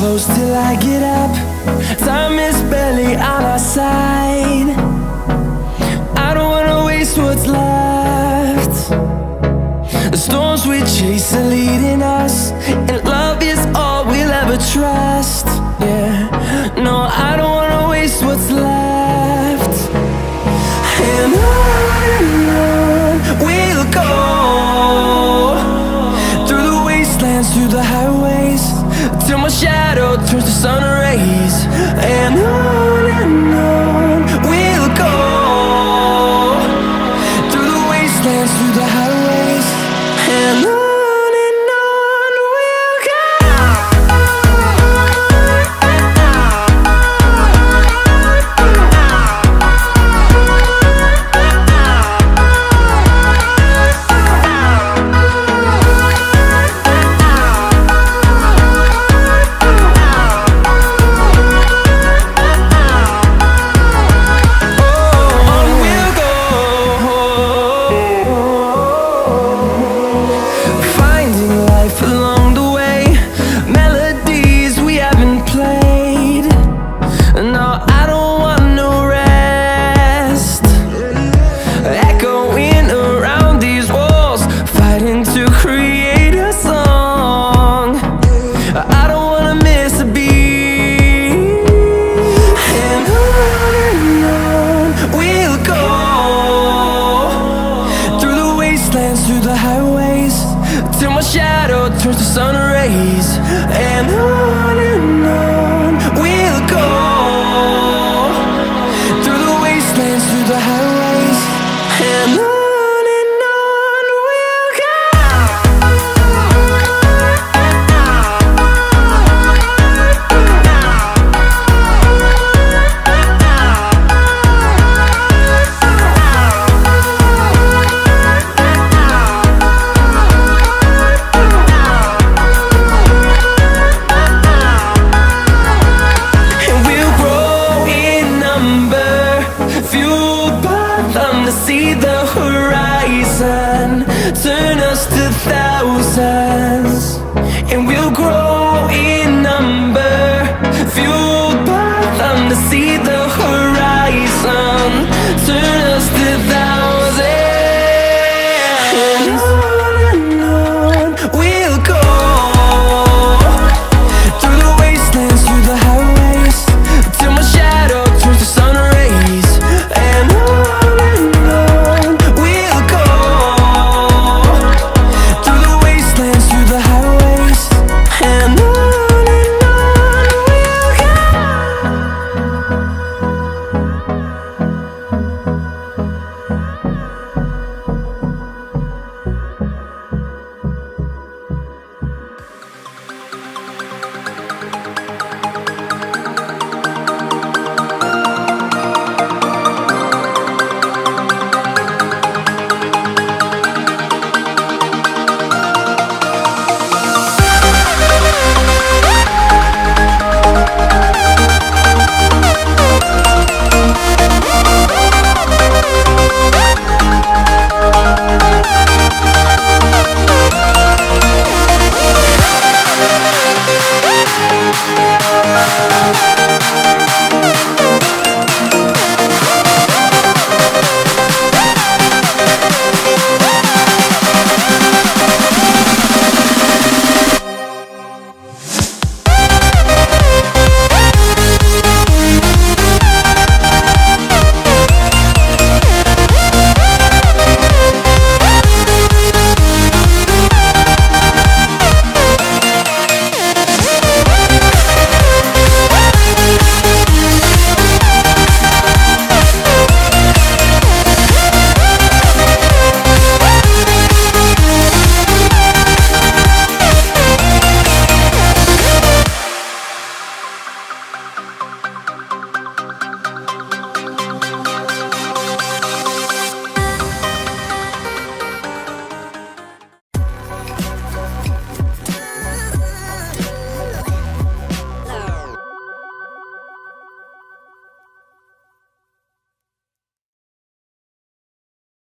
close till I get up. Time is barely on our side. I don't wanna waste what's left. The storms we chase are leading us, and love is all we'll ever trust. Yeah, no, I don't wanna waste what's left. And on we'll go, through the wastelands, through the highways, till my shadow turns to sun rays. And on we'll go, through the wastelands, through the highways, and on we'll go. Through the highways, till my shadow turns to sun rays. And on we'll go, through the wastelands, through the highways, and on we'll go. To see the horizon turn us to thousands, and we'll grow